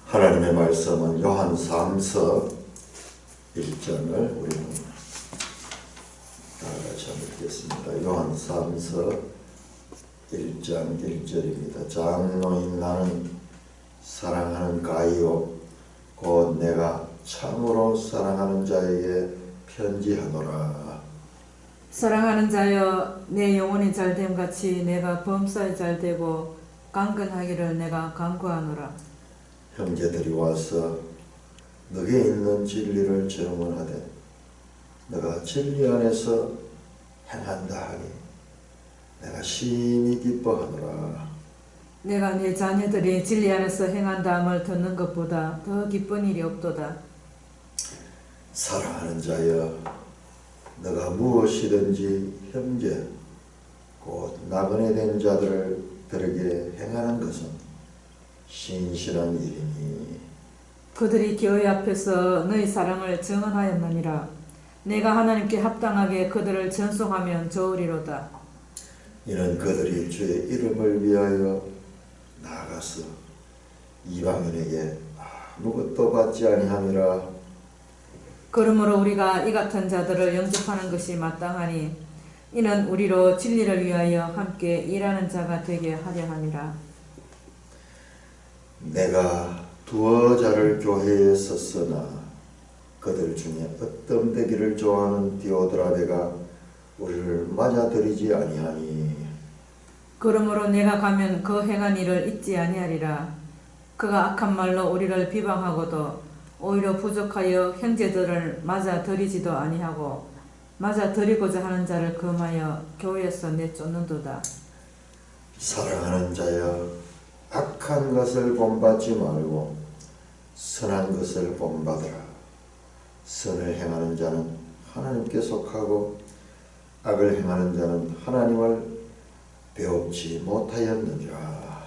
하나님의 말씀은 요한 3서 1장을 우리는 다같이 읽겠습니다. 요한 3서 1장 1절입니다. 장로인 나는 사랑하는 가이오 곧 내가 참으로 사랑하는 자에게 편지하노라. 사랑하는 자여, 내 영혼이 잘됨 같이 내가 범사에 잘되고 강건하기를 내가 간구하노라. 형제들이 와서 너게 있는 진리를 증언하되 너가 진리 안에서 행한다 하니 내가 심히 기뻐하노라. 내가 내 자녀들이 진리 안에서 행한다함을 듣는 것보다 더 기쁜 일이 없도다. 사랑하는 자여, 너가 무엇이든지 형제 곧 나그네 된 자들에게 행하는 것은 신실한 일이니 그들이 교회 앞에서 너희 사랑을 증언하였느니라. 내가 하나님께 합당하게 그들을 전송하면 좋으리로다. 이는 그들이 주의 이름을 위하여 나아가서 이방인에게 아무것도 받지 아니함이라. 그러므로 우리가 이 같은 자들을 영접하는 것이 마땅하니 이는 우리로 진리를 위하여 함께 일하는 자가 되게 하려 함이라. 내가 두어 자를 교회에 썼으나 그들 중에 어떤 되기를 좋아하는 디오드라베가 우리를 맞아들이지 아니하니. 그러므로 내가 가면 그 행한 일을 잊지 아니하리라. 그가 악한 말로 우리를 비방하고도 오히려 부족하여 형제들을 맞아들이지도 아니하고 맞아들이고자 하는 자를 금하여 교회에서 내쫓는도다. 사랑하는 자여, 악한 것을 본받지 말고 선한 것을 본받으라. 선을 행하는 자는 하나님께 속하고 악을 행하는 자는 하나님을 배웁지 못하였느니라.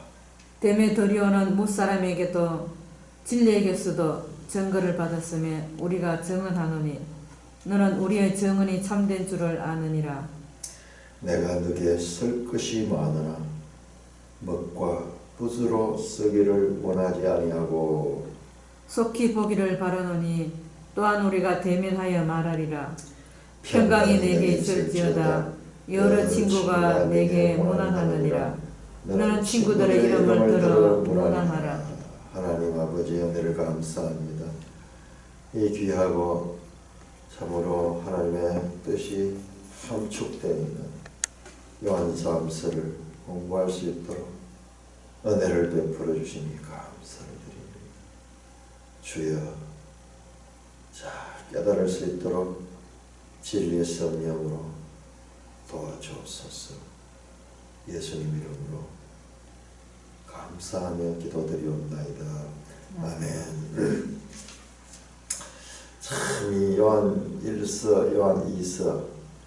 데메드리오는 무사람에게도 진리에게서도 증거를 받았으며 우리가 증언하노니 너는 우리의 증언이 참된 줄을 아느니라. 내가 너게 쓸 것이 많으나 먹과 붓으로 쓰기를 원하지 아니하고 속히 보기를 바라노니 또한 우리가 대면하여 말하리라. 평강이 내게 있을지어다. 여러 친구가 내게 문안하느니라. 너는 친구들의 이름을 들어 문안하라. 하나님 아버지 은혜를 감사합니다. 이 귀하고 참으로 하나님의 뜻이 함축되어 있는 요한 3서를 공부할 수 있도록 은혜를 베풀어 주시니 감사를 드립니다. 주여, 잘 깨달을 수 있도록 진리의 성령으로 도와주옵소서. 예수님 이름으로 감사하며 기도드리옵나이다. 아멘. 참 이 요한 1서, 요한 2서,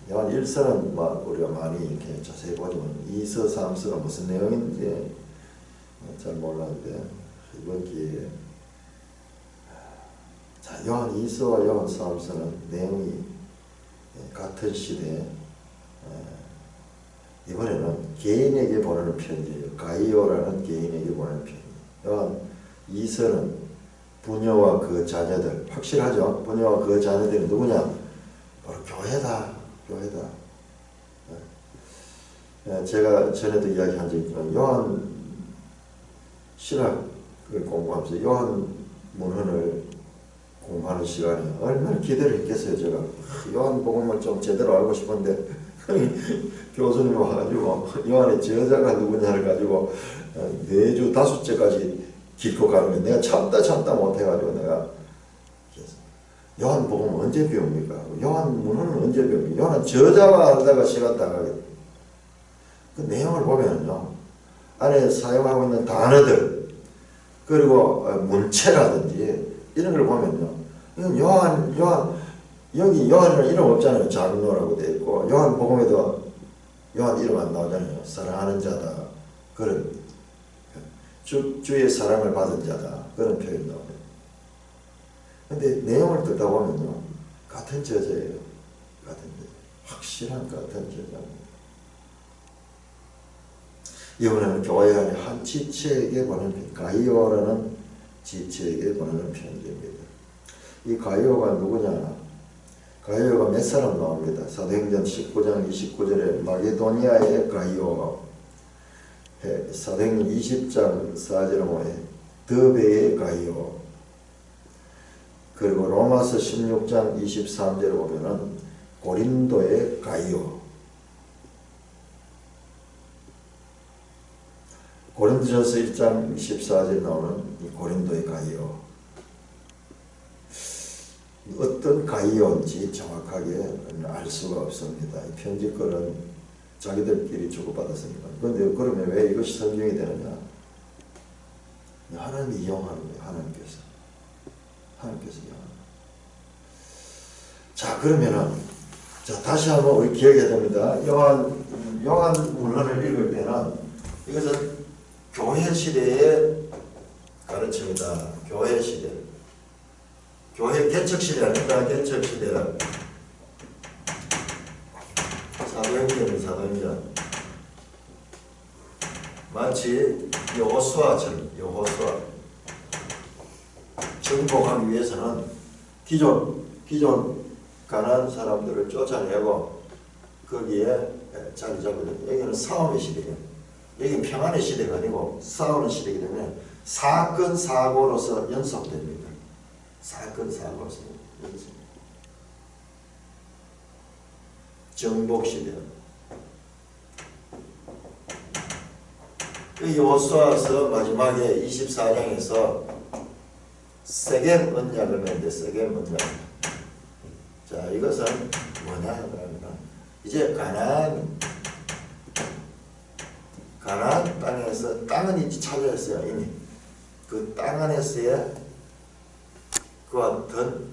요한 1서는 우리가 많이 이렇게 자세히 보지만 2서, 3서가 무슨 내용인지 잘 몰랐는데 이번 기회에 요한 2서와 요한 3서는 내용이 같은 시대에 이번에는 개인에게 보내는 편지예요. 가이오라는 개인에게 보내는 편지. 요한 2서는 부녀와 그 자녀들, 확실하죠? 부녀와 그 자녀들이 누구냐? 바로 교회다. 교회다. 제가 전에도 이야기한 적이 있지만 요한 신학을 공부하면서 요한 문헌을 공부하는 시간에 얼마나 기대를 했겠어요. 제가 요한 복음을 좀 제대로 알고 싶은데 교수님 와가지고 요한의 저자가 누구냐를 가지고 4주 5주까지 길고 가면 내가 참다 못해가지고 내가 요한 복음 언제 배웁니까? 요한 문헌은 언제 배웁니까? 요한 저자와 하다가 시간 다 가겠다. 그 내용을 보면요, 안에 사용하고 있는 단어들 그리고 문체라든지 이런 걸 보면요, 이건 요한 여기 요한이라는 이름 없잖아요. 장로라고 되어 있고 요한 복음에도 요한 이름 안 나오잖아요. 사랑하는 자다, 그런 주의 사랑을 받은 자다, 그런 표현이 나옵니다. 근데 내용을 듣다 보면요, 같은 저자예요. 같은 저자, 확실한 같은 저자입니다. 이번에는 교회 안에 한 지체에게 보낸 가이오라는 지체에게 보내는 편지입니다. 이 가이오가 누구냐? 가이오가 몇 사람 나옵니다. 사도행전 19장 29절에 마게도니아의 가이오, 사도행전 20장 4절에 보면 더베의 가이오, 그리고 로마서 16장 23절에 보면은 고린도의 가이오, 고린도전서 1장 14절에 나오는 이 고린도의 가이오. 어떤 가이오인지 정확하게 알 수가 없습니다. 이 편지글은 자기들끼리 주고받았으니까. 그런데 그러면 왜 이것이 성경이 되느냐? 하나님이 이용하는 거예요. 하나님께서 이용하는 거예요. 자, 그러면은 자, 다시 한번 우리 기억해야 됩니다. 요한 문헌을 읽을 때는 이것은 교회 시대의 가르침이다. 교회 시대. 교회 개척 시대 아닙니까? 개척 시대. 사도행전. 마치 여호수아처럼 정복하기 위해서는 기존 가난한 사람들을 쫓아내고 거기에 자리 잡거든요. 여기는 싸움의 시대예요. 여기 평안의 시대가 아니고 싸우는 시대이기 때문에 사건 사고로서 연속됩니다. 사건 사고로서 연속. 정복 시대. 그 여호수아서 마지막에 24장에서 세겜 언약을 맺는데 세겜 언약. 자, 이것은 뭐냐 하니까 이제 가나안 땅에서 땅은 이제 차지했어요. 이미 그 땅 안에서의 그와 같은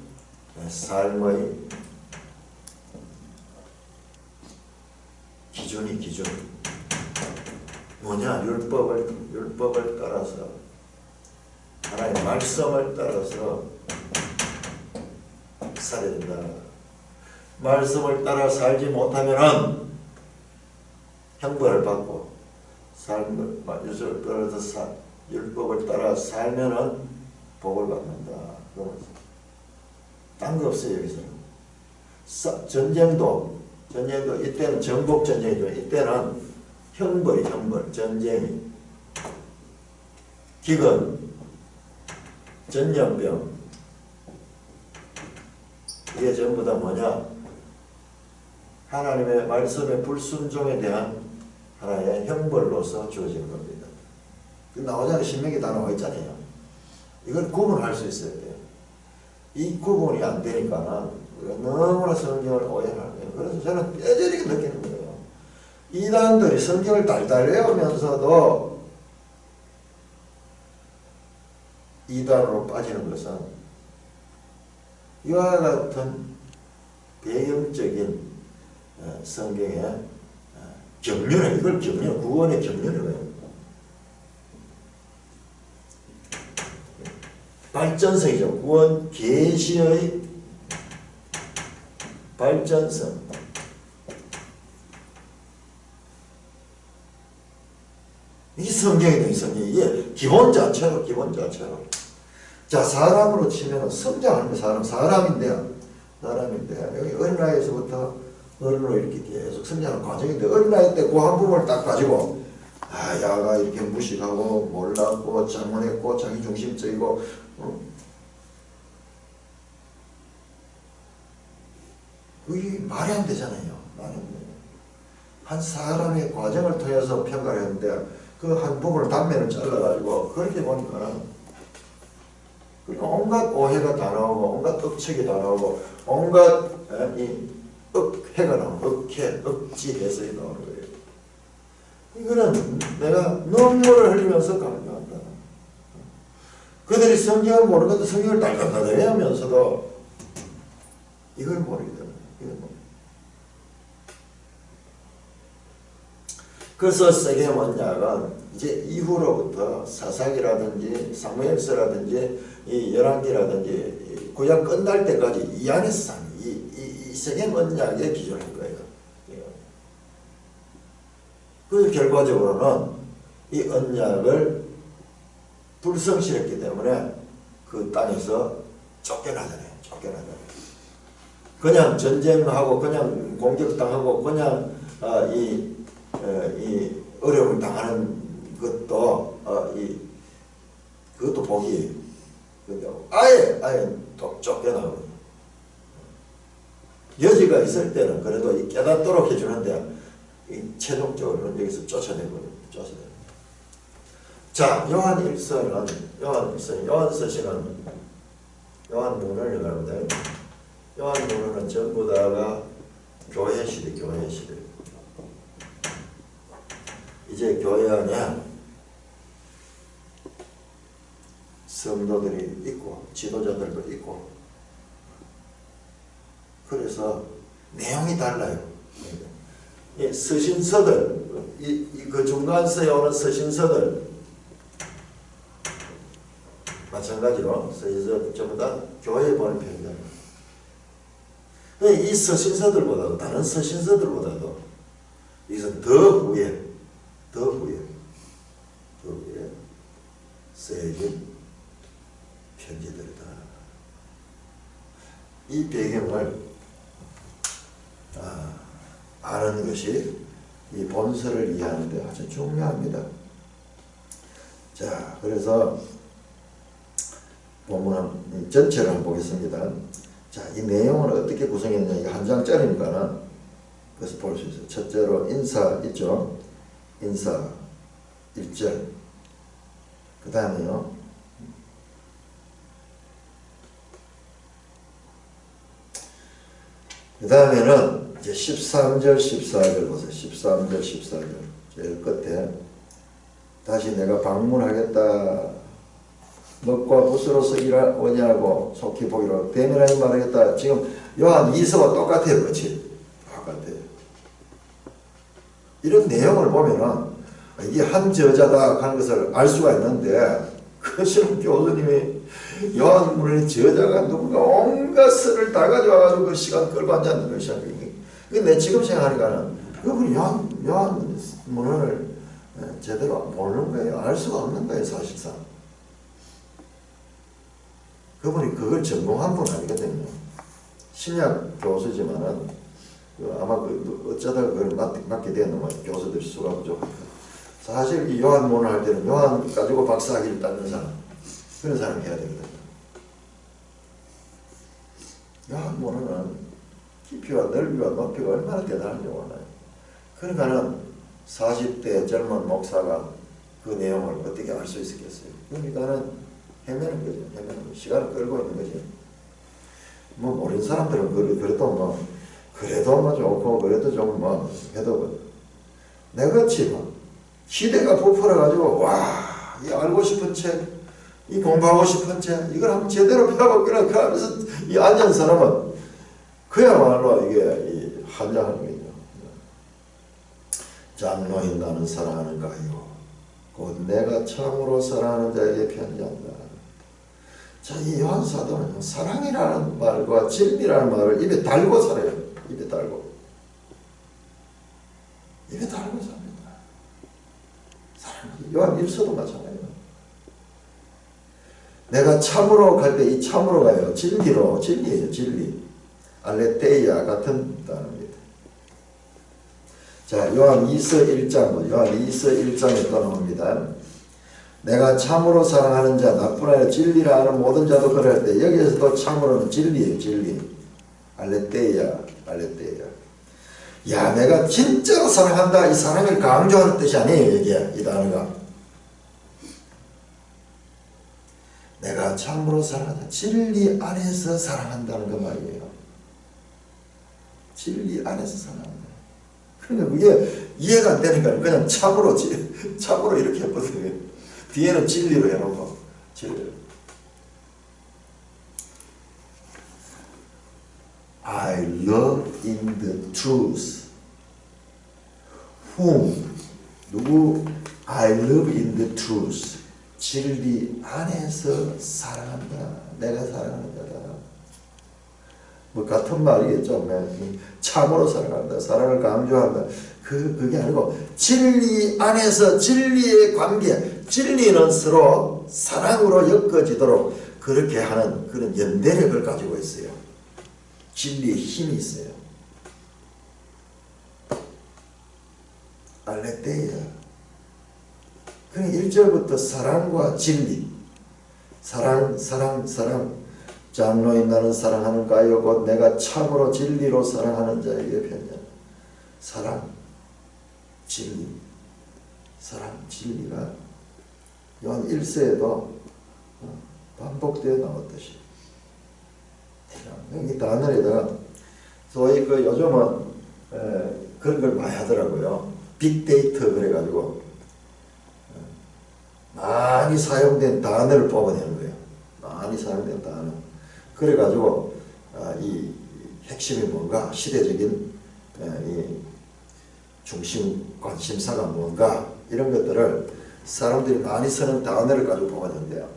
삶의 기준 뭐냐? 율법을 따라서 하나님의 말씀을 따라서 살아야 된다. 말씀을 따라 살지 못하면은 형벌을 받고 율법을 따라 살면은 복을 받는다. 딴 거 없어요. 여기서는 전쟁도 이때는 정복 전쟁이죠. 이때는 형벌 전쟁이 기근 전염병 이게 전부 다 뭐냐? 하나님의 말씀의 불순종에 대한 하나의 형벌로서 주어지는 겁니다. 나오잖아요. 신명기 다 나와 있잖아요. 이걸 구분할 수 있어야 돼요. 이 구분이 안 되니까는 우리가 너무나 성경을 오해하는 거예요. 그래서 저는 뼈저리게 느끼는 거예요. 이단들이 성경을 달달 외우면서도 이단으로 빠지는 것은 이와 같은 배경적인 성경의 경륜에 이걸 구원의 경륜이에요. 발전성이죠. 구원 계시의 발전성. 이 성경이다. 이 성경이 이게 기본 자체로. 자, 사람으로 치면 성장하는 사람인데요. 여기 어린아이에서부터 어른으로 이렇게 계속 성장하는 과정인데 어린아이 때 그 한 부분을 딱 가지고 야가 이렇게 무식하고 몰랐고 잘못했고 자기중심적이고 그게 말이 안 되잖아요. 한 사람의 과정을 통해서 평가를 했는데 그 한 부분을 단면을 잘라가지고 그렇게 보니까는 온갖 오해가 다 나오고 온갖 억측이 다 나오고 온갖 해가 나오고 억지 해석이 나오는 거예요. 이거는 내가 눈물을 흘리면서 감동한다. 그들이 성경을 모르는데 성경을 달달달 외우면서도 이걸 모르거든. 그래서 세겜 언약은 이제 이후로부터 사사기라든지 사무엘서라든지 이 열왕기라든지 구약 끝날 때까지 이 안에서 이 세겜 언약의 기준인 거예요. 그 결과적으로는 이 언약을 불성실했기 때문에 그 땅에서 쫓겨나잖아요. 쫓겨나잖아요. 그냥 전쟁하고 그냥 공격당하고 그냥 이 어려움을 당하는 것도 그것도 복이에요. 근데 아예 또 쫓겨나거든요. 여지가 있을 때는 그래도 이 깨닫도록 해주는데 최종적으로는 여기서 쫓아내버려요. 쫓아내요. 자, 요한서신은 요한문헌을 말합니다. 요한문헌은 전부 다가 교회 시대. 이제 교회 안에 성도들이 있고 지도자들도 있고 그래서 내용이 달라요. 이 서신서들, 그 중간서에 오는 서신서들 마찬가지로 서신서 전부 다 교회에 보는 편이다. 이 서신서들보다도 다른 서신서들보다도 이것은 더 후에 쓰여진 편지들이다. 이 배경을 아는 것이 이 본서를 이해하는 데 아주 중요합니다. 자, 그래서 본문 전체를 한번 보겠습니다. 자, 이 내용을 어떻게 구성했냐, 이게 한 장짜리니까는 그것을 볼 수 있어요. 첫째로 인사 있죠. 인사 1절. 그 다음에요. 그 다음에는 이제 13절, 14절 보세요. 13절, 14절. 제일 끝에 다시 내가 방문하겠다. 먹과 붓으로서 일하오냐고 속히 보기로 대면하게 말하겠다. 지금 요한 2서와 똑같아요. 그렇지? 똑같아요. 이런 내용을 보면은 이게 한 저자다 하는 것을 알 수가 있는데 그 실은 교수님이 요한문헌의 저자가 누군가 온갖 설을 다 가져와가지고 그 시간 끌고 앉았는 것이야. 근데 지금 생각하니까는 그분이 요한문헌을 제대로 모르는 거예요. 알 수가 없는 거예요. 사실상. 그분이 그걸 전공한 분 아니거든요. 신약 교수지만은 아마 어쩌다가 그걸 맡게 되는 교수들이 수가 부족하니까. 사실 이 요한문헌 할 때는 요한 가지고 박사학위를 따는 사람, 그런 사람이 해야 되거든요. 요한문헌은 깊이와 넓이와 높이가 얼마나 대단한지 몰라요. 그러니까는 40대 젊은 목사가 그 내용을 어떻게 알 수 있었겠어요. 그러니까는 헤매는 거죠. 헤매는 거. 시간을 끌고 있는 거죠. 뭐 모르는 사람들은 그래도 뭐 좋고 그래도 좀 뭐 해도 내같이 뭐 시대가 부풀어가지고 이 알고 싶은 책, 이 공부하고 싶은 책 이걸 한번 제대로 펴보거나 그 하면서 이 앉은 사람은 그야말로 이게 이 한장하는 거죠. 장로인 나는 사랑하는가요? 곧 내가 참으로 사랑하는 자에게 편지한다. 자, 이 요한 사도는 사랑이라는 말과 진리라는 말을 입에 달고 살아요. 입에 달고 삽니다. 요한 1서도 마찬가지예요. 내가 참으로 갈 때 이 참으로 가요. 진리예요. 진리. 알레테이아 같은 단어입니다. 자, 요한 2서 1장에 또 나옵니다. 내가 참으로 사랑하는 자, 나뿐 아니라 진리라 하는 모든 자도 그럴 때 여기에서도 참으로는 진리예요. 진리. 알레테이아. 야, 내가 진짜로 사랑한다. 이 사랑을 강조하는 뜻이 아니에요. 이게 이 단어가. 내가 참으로 사랑한다. 진리 안에서 사랑한다는 그 말이에요. 진리 안에서 사랑한다. 그러니까 그게 이해가 안 되니까 그냥 참으로 이렇게 했거든요. 뒤에는 진리로 해놓고 진리로. I love in the truth. 누구? I love in the truth. 진리 안에서 사랑한다. 내가 사랑하는 자다. 뭐 같은 말이겠죠. 참으로 사랑한다. 사랑을 강조한다. 그게 아니고 진리 안에서 진리의 관계. 진리는 서로 사랑으로 엮어지도록 그렇게 하는 그런 연대력을 가지고 있어요. 진리의 힘이 있어요. 알레테이아. 그러니까 1절부터 사랑과 진리, 사랑. 장로인 나는 사랑하는 가요 곧 내가 참으로 진리로 사랑하는 자에게 편지하노라. 사랑, 진리, 진리가 요한 1세에도 반복되어 나왔듯이 이 단어에다가 소위 그 요즘은 그런 걸 많이 하더라고요. 빅데이터 그래가지고 많이 사용된 단어를 뽑아내는 거예요. 많이 사용된 단어. 그래가지고 이 핵심이 뭔가, 시대적인 이 중심 관심사가 뭔가, 이런 것들을 사람들이 많이 쓰는 단어를 가지고 뽑았는데요.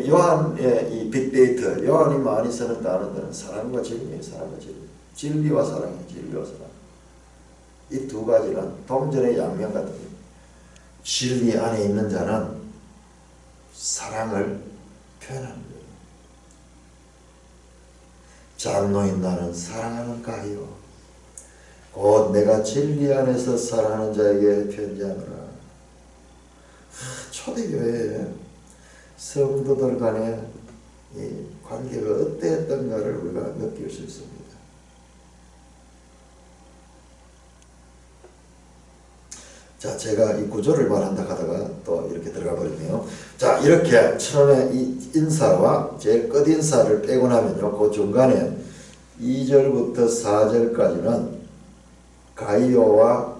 요한의 이 빅데이터, 요한이 많이 쓰는 단어들은 사랑과 진리예요. 사랑과 진리. 진리와 사랑이에요. 진리와 사랑. 이 두 가지는 동전의 양면 같은 거예요. 진리 안에 있는 자는 사랑을 표현하는 거예요. 장로인 나는 사랑하는 가요 곧 내가 진리 안에서 사랑하는 자에게 편지하노라. 초대교회에 성도들 간의 이 관계가 어땠던가를 우리가 느낄 수 있습니다. 자, 제가 이 구조를 말한다 하다가 또 이렇게 들어가 버리네요. 자, 이렇게 처음에 이 인사와 제일 끝인사를 빼고 나면요, 그 중간에 2절부터 4절까지는 가이오와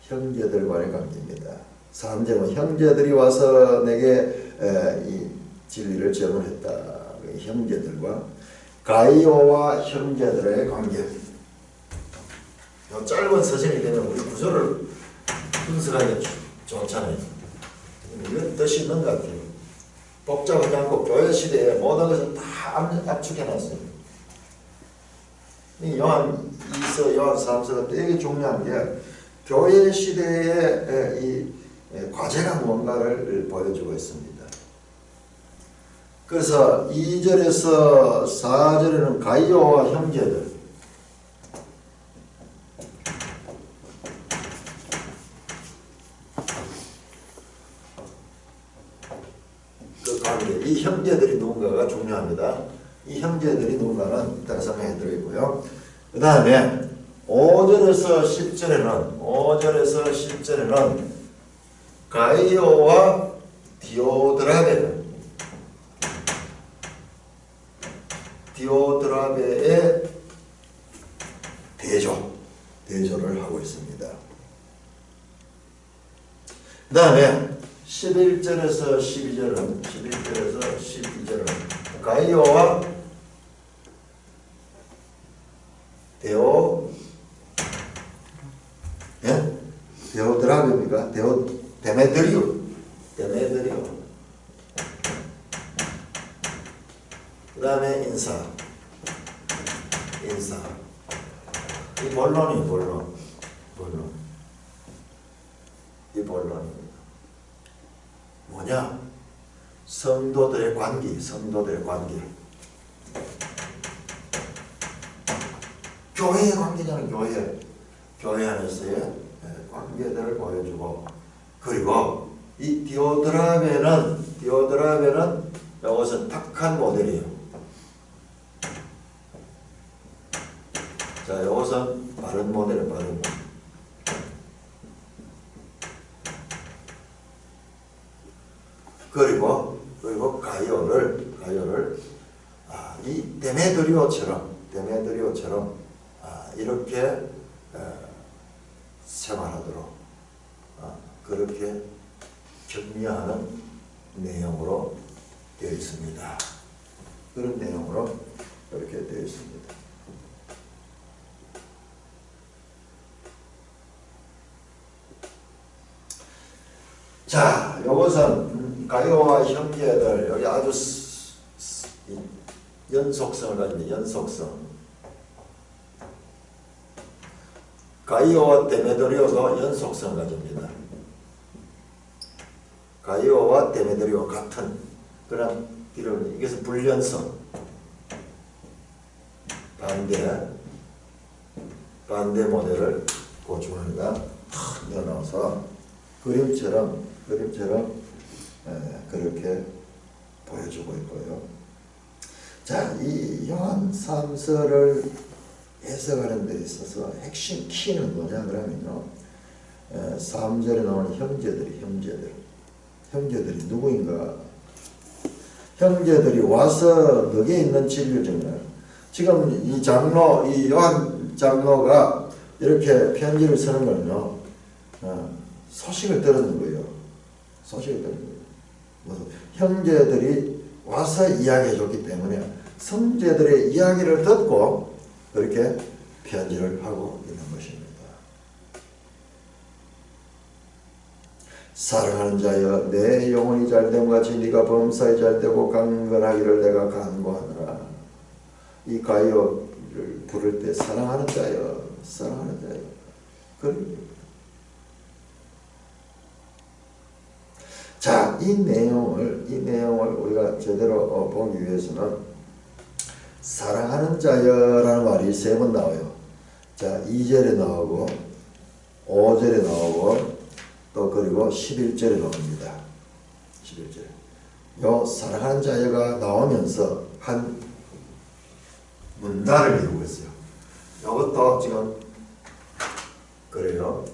형제들 간의 관계입니다. 3절은 형제들이 와서 내게 이 진리를 제공했다. 형제들과 가이오와 형제들의 관계. 짧은 서신이 되면 우리 구조를 분석하기 좋잖아요. 이건 뜻이 있는 것 같아요. 복잡하지 않고 교회 시대에 모든 것을 다 압축해놨어요. 이 요한 2서, 요한 3서가 되게 중요한 게 교회 시대의 이 과제가 뭔가를 보여주고 있습니다. 그래서 2절에서 4절에는 가이오와 형제들, 이 형제들이 누군가가 중요합니다. 이 형제들이 누군가는 이따가 설명해 드리고요. 그 다음에 5절에서 10절에는 가이오와 디오드라베의 대조를 하고 있습니다. 그 다음에 11절에서 12절은 가이오와 데오드라베입니까? 데메드리오. 그 다음에 인사. 이 본론입니다. 뭐냐? 성도들의 관계. 교회의 관계잖아요. 교회 안에서의 관계들을 보여주고, 그리고 이 디오드라베는 이것은 탁한 모델이에요. 자, 이것은 바른 모델이에요. 바른 모델. 그리고 가이오를 이 데메드리오처럼 이렇게 생활하도록 그렇게 격려하는 내용으로 되어 있습니다. 그런 내용으로 이렇게 되어 있습니다. 자, 이것은 가이오와 형제들, 여기 아주 연속성을 가집니다. 연속성. 가이오와 데메드리오도 연속성을 가집니다. 가이오와 데메드리오 같은 그런 이런 이것은 불연성 반대 모델을 그 중앙에다 넣어놔서 그림처럼 그렇게 보여주고 있고요. 자, 이 요한 3서를 해석하는 데 있어서 핵심 키는 뭐냐 그러면요, 3절에 나오는 형제들이 누구인가? 형제들이 와서 너게 있는 진리를 전하라. 지금 이 장로, 이 요한 장로가 이렇게 편지를 쓰는 거는요, 소식을 들은 거예요. 형제들이 와서 이야기해 줬기 때문에 형제들의 이야기를 듣고 그렇게 편지를 하고 있는 것입니다. 사랑하는 자여, 내 영혼이 잘됨 같이 네가 범사에 잘되고 강건하기를 내가 간구하노라. 이 가요를 부를 때 사랑하는 자여. 자, 이 내용을 우리가 제대로 보기 위해서는 사랑하는 자여라는 말이 3번 나와요. 자, 2절에 나오고 5절에 나오고 또 그리고 11절에 나옵니다. 11절. 요 사랑하는 자여가 나오면서 한 문단을 이루고 있어요. 이것도 지금 그래요.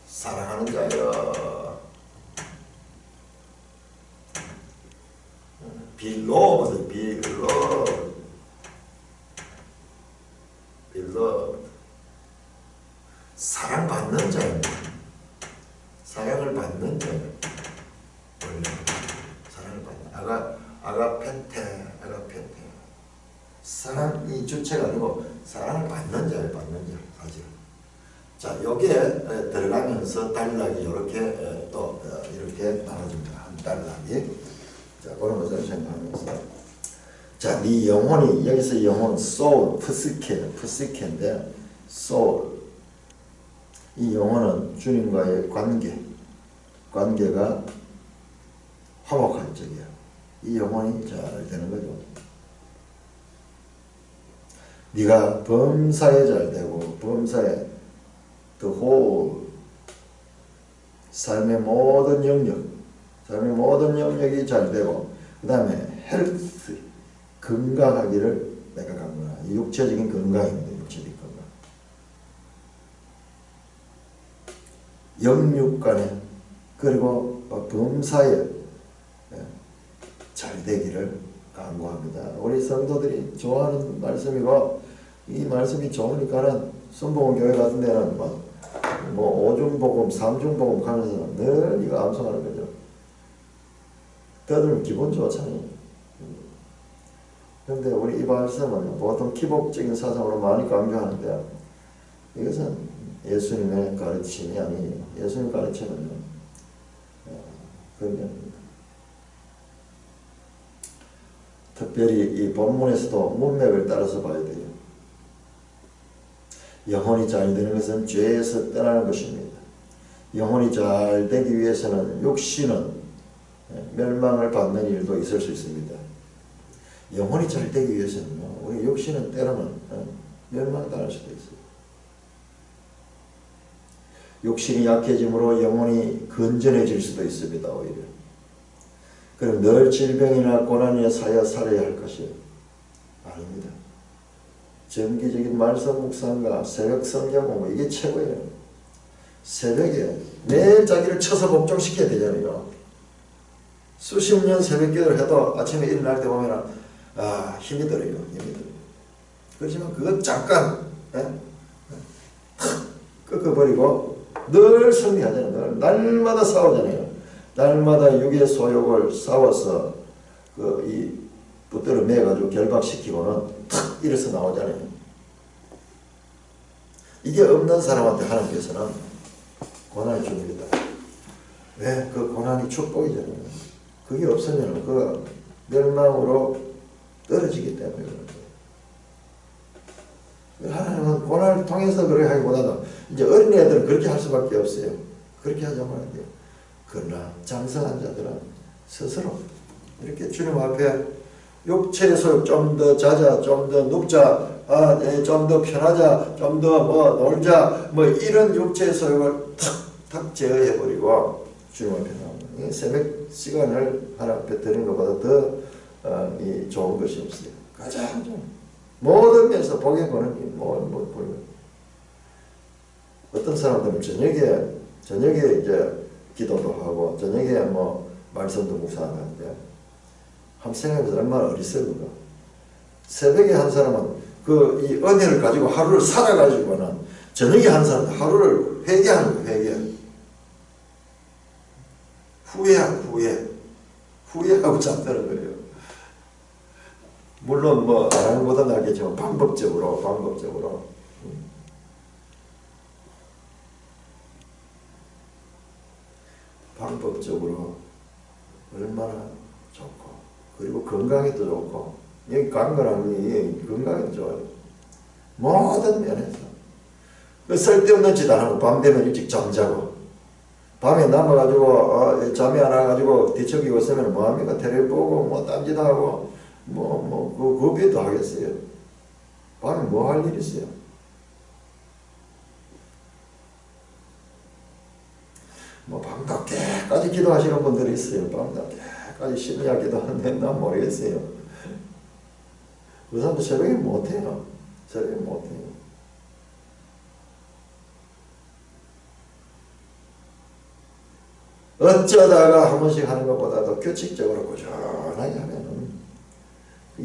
사랑하는 자여. 빌로 사랑받는 자입니다. 사랑을 받는 자예요. 사랑을 받는 아가페테. 사랑이 주체가 아니고 사랑을 받는 자예요. 사실. 자, 여기에 들어가면서 단락이 이렇게 또 이렇게 나눠집니다. 한 단락이. 자, 그런 것을 생각하면서, 자, 네 영혼이, 여기서 영혼, soul, 푸시케인데, soul. 이 영혼은 주님과의 관계가 화목한 적이야. 이 영혼이 잘 되는 거죠. 네가 범사에 잘 되고, 범사에 the whole, 삶의 모든 영역이 잘 되고, 그 다음에 헬스, 건강하기를 내가 간구하노라. 육체적인 건강입니다. 육체적인 건강. 영육간에 그리고 범사에 잘 되기를 간구합니다. 우리 성도들이 좋아하는 말씀이고, 이 말씀이 좋으니까는 순복음교회 같은 데는 뭐 5중복음, 3중복음 가면서 늘 이거 암송하는 거죠. 그들은 기분 좋잖아요. 그런데 우리 이 말씀은 보통 기복적인 사상으로 많이 강조하는데, 이것은 예수님의 가르침이 아니에요. 예수님 가르침은 그런 게 아닙니다. 특별히 이 본문에서도 문맥을 따라서 봐야 돼요. 영혼이 잘 되는 것은 죄에서 떠나는 것입니다. 영혼이 잘 되기 위해서는 육신은 멸망을 받는 일도 있을 수 있습니다. 영혼이 잘 되기 위해서는 우리 육신은 때로는 멸망당할 수도 있어요. 육신이 약해짐으로 영혼이 건전해질 수도 있습니다. 오히려. 그럼 늘 질병이나 고난에 사여 살아야 할 것이에요? 아닙니다. 정기적인 말씀 묵상과 새벽 성경 공부, 이게 최고예요. 새벽에 매일 자기를 쳐서 복종시켜야 되잖아요. 수십 년 새벽 기도를 해도 아침에 일어날 때 보면 힘이 들어요. 그렇지만 그것 잠깐 꺾어버리고 늘 승리하잖아요. 날마다 싸우잖아요. 날마다 육의 소욕을 싸워서 이 붙들어 매가지고 결박시키고는 탁 일어서 나오잖아요. 이게 없는 사람한테 하나님께서는 고난을 줍니다. 왜? 그 고난이 축복이잖아요. 그게 없으면 그가 멸망으로 떨어지기 때문에 그런 거예요. 하나님은 고난을 통해서 그렇게 하기보다는 이제 어린애들은 그렇게 할 수밖에 없어요. 그렇게 하자면 안 돼요. 그러나 장성한 자들은 스스로 이렇게 주님 앞에 육체의 소욕 좀 더 자자, 좀 더 눕자, 좀 더 편하자, 좀 더 뭐 놀자, 뭐 이런 육체의 소욕을 탁탁 제어해버리고 주님 앞에 나오는 새벽 시간을 하나님 앞에 드리는 것보다 더 좋은 것이 없어요. 가장 좀 모든 면에서 복에 거는 어떤 사람들은 저녁에 이제 기도도 하고 저녁에 뭐 말씀도 묵상하는데 한번 생각해보세요. 얼마나 어리석은가. 새벽에 한 사람은 이 은혜를 가지고 하루를 살아가지고는 저녁에 한 사람은 하루를 회개하는 거예요. 후회하고 잠드는 거예요. 물론 뭐 안 하는 것보다 낫겠지만 방법적으로 얼마나 좋고 그리고 건강에도 좋고 여기 강건함이 건강에도 좋아요. 모든 면에서 쓸데없는 짓 안 하고 밤 되면 일찍 잠자고 밤에 남아가지고 잠이 안 와가지고 뒤척이고 있으면 뭐합니까? 텔레비 보고 뭐 딴짓 하고 그 비도 하겠어요. 밤에 뭐 할 일 있어요? 뭐 밤늦게까지 기도하시는 분들이 있어요. 밤늦게까지 심야 기도하는데 난 모르겠어요. 그 사람도 새벽에 못해요. 어쩌다가 한 번씩 하는 것보다도 규칙적으로 꾸준하게 하면은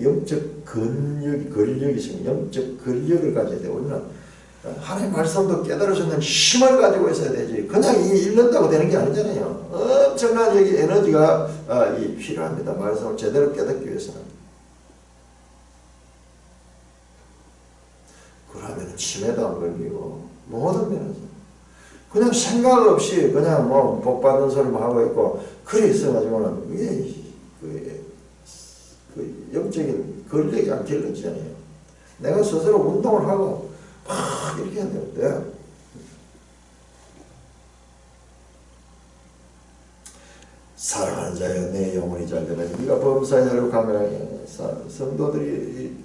영적 근력이 있으면 영적 근력을 가져야 돼요. 우리는 하나님 말씀도 깨달아주는 힘을 가지고 있어야 되지. 그냥 읽는다고 되는 게 아니잖아요. 엄청난 여기 에너지가 필요합니다. 말씀을 제대로 깨닫기 위해서는. 그러면 치매도 안 걸리고 모든 면에서 그냥 생각 없이 그냥 뭐 복 받는 소리만 하고 있고 그래 있어가지고는 이게 그 영적인 근력이 안 길러지잖아요. 내가 스스로 운동을 하고 막 이렇게 해야 되는데 사랑하는 자여 내 영혼이 잘되면 네가 범사에 가면 성도들이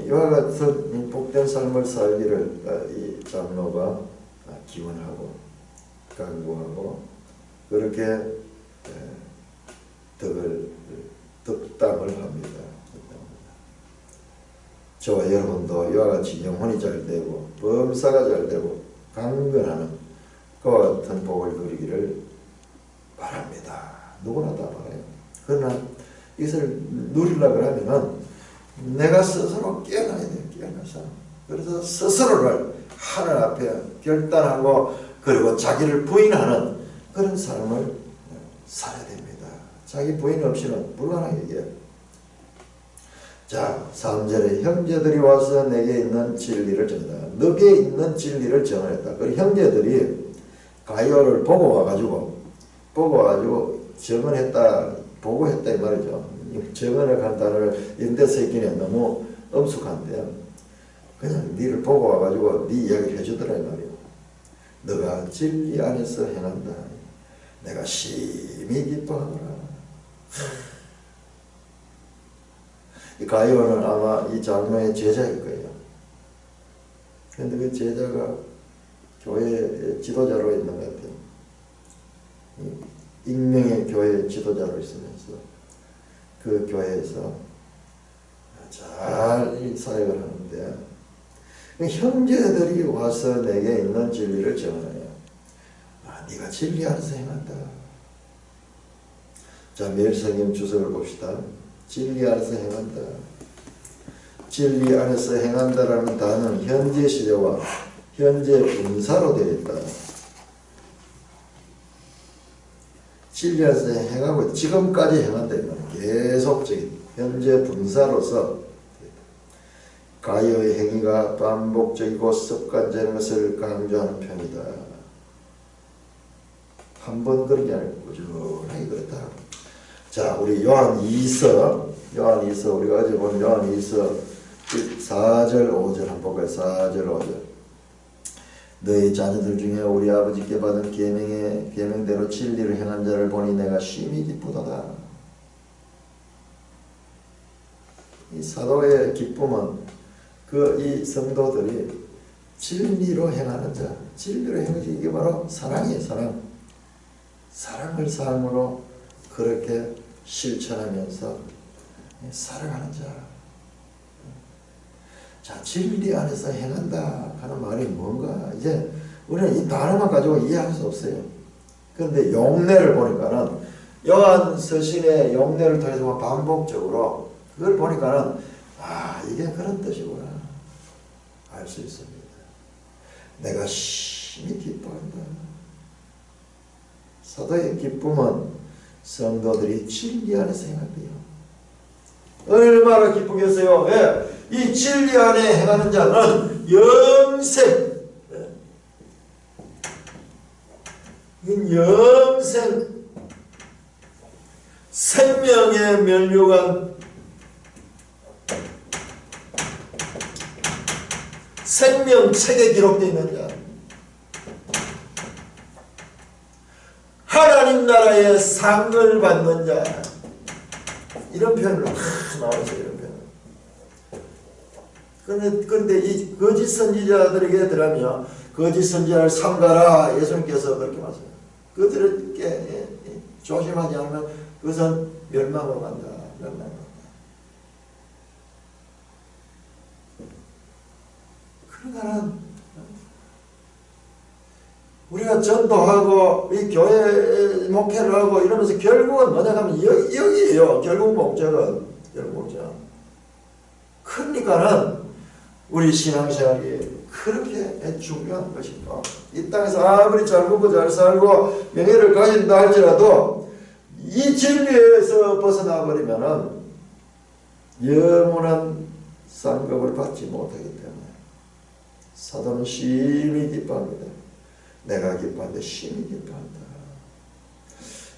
이와 같은 복된 삶을 살기를 이 장로가 기원하고 강구하고 그렇게 득담을 합니다. 저와 여러분도 이와 같이 영혼이 잘되고 범사가 잘되고 강건하는 그와 같은 복을 누리기를 바랍니다. 누구나 다 바라요. 그러나 이것을 누리려고 하면은 내가 스스로 깨어나야 돼요. 깨어나서 그래서 스스로를 하늘 앞에 결단하고 그리고 자기를 부인하는 그런 삶을 살아야 됩니다. 자기 부인 없이는 불가능해요. 자, 3절에 형제들이 와서 내게 있는 진리를 전하다. 너게 있는 진리를 전하였다. 그 형제들이 가이오를 보고 와가지고 정언했다, 보고했다 이 말이죠. 정언을 단어를 인대서 있기는 너무 엄숙한데 그냥 니를 보고 와가지고 니 이야기를 해주더라 이 말이에요. 너가 진리 안에서 행한다. 내가 심히 기뻐하노라. 이 가이오는 아마 이 장로의 제자일 거예요. 그런데 그 제자가 교회 지도자로 있는 것 같아요. 익명의 교회 지도자로 있으면서 그 교회에서 잘 사역을 하는데 형제들이 와서 내게 있는 진리를 전하여 네가 진리 안에서 행한다. 자, 매일성경 주석을 봅시다. 진리 안에서 행한다. 진리 안에서 행한다라는 단어는 현재 시제와 현재 분사로 되어 있다. 진리 안에서 행하고 지금까지 행한다. 계속적인 현재 분사로서 가이오의 행위가 반복적이고 습관적인 것을 강조하는 편이다. 한 번 그런 게 아니고 꾸준하게 그렇다. 자, 우리 요한 2서 우리가 어제 본 요한 2서 4절 5절 한번 볼까요? 4절 5절. 너희 자녀들 중에 우리 아버지께 받은 계명대로 진리를 행한 자를 보니 내가 심히 기쁘도다. 이 사도의 기쁨은 이 성도들이 진리로 행하는 자, 진리로 행하는 자, 이게 바로 사랑이에요. 사랑을 삶으로 그렇게 실천하면서 살아가는 자. 자, 진리 안에서 행한다 하는 말이 뭔가 이제 우리는 이 단어만 가지고 이해할 수 없어요. 그런데 용례를 보니까는 요한 서신의 용례를 통해서 반복적으로 그걸 보니까는 이게 그런 뜻이구나 알 수 있습니다. 내가 심히 기뻐한다. 사도의 기쁨은 성도들이 진리 안에서 행한대요. 얼마나 기쁘겠어요. 왜? 이 진리 안에 행하는 자는 영생, 생명의 면류관, 생명책에 기록되어 있는 자, 하나님 나라의 상을 받는 자, 이런 표현으로 나와있어요. 이런 표현. 그런데 이 거짓 선지자들에게 들으면 거짓 선지자를 삼가라, 예수님께서 그렇게 말씀하세요. 그들에게 조심하지 않으면 그것은 멸망으로 간다. 그러나는 우리가 전도하고 이 교회 목회를 하고 이러면서 결국은 뭐냐 하면 여기에요. 결국 목적은. 그러니까는 우리 신앙생활이 그렇게 중요한 것이고, 이 땅에서 아무리 잘 먹고 잘 살고 명예를 가진다 할지라도 이 진리에서 벗어나 버리면은 영원한 상급을 받지 못하기 때문에 사도는 심히 기뻐합니다. 내가 기뻐하는데 심히 기뻐한다.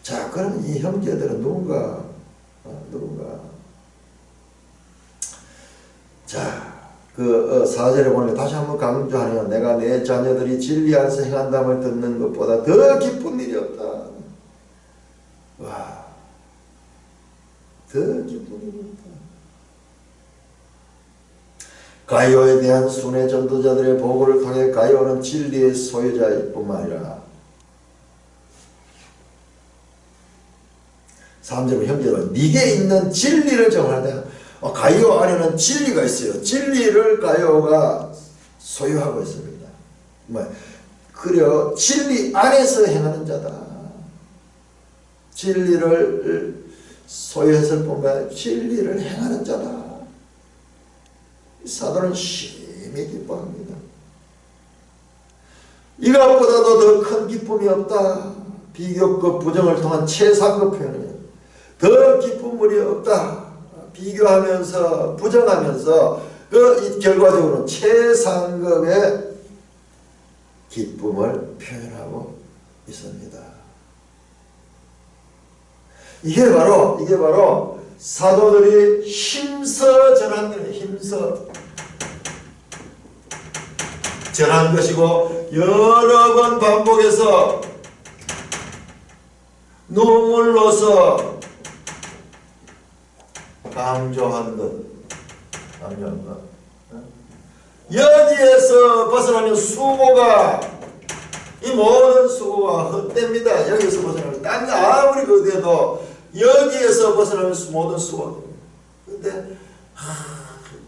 자, 그럼 이 형제들은 누군가? 자, 4절에 보니까 다시 한번 강조하네요. 내가 내 자녀들이 진리 안에서 행한담을 듣는 것보다 더 기쁜 일이 없다. 와, 더 기쁜 일이 없다. 가이오에 대한 순회 전도자들의 보고를 통해 가이오는 진리의 소유자일 뿐만 아니라 3절은 형제들은 네게 있는 진리를 정하되, 가이오 안에는 진리가 있어요. 진리를 가이오가 소유하고 있습니다. 그려 진리 안에서 행하는 자다. 진리를 소유했을 뿐만 아니라 진리를 행하는 자다. 사도는 심히 기뻐합니다. 이것보다도 더 큰 기쁨이 없다. 비교급 부정을 통한 최상급 표현이에요. 더 기쁜 물이 없다. 비교하면서 부정하면서 이 결과적으로는 최상급의 기쁨을 표현하고 있습니다. 이게 바로 사도들이 힘써 전한 거예요. 힘써 전한 것이고, 여러 번 반복해서 눈물로서 강조한 것. 여기에서 벗어나면 이 모든 수고가 헛됩니다. 여기에서 벗어나면 딴 아무리 그대도 여기에서 벗어나면 모든 수고가 됩니다. 근데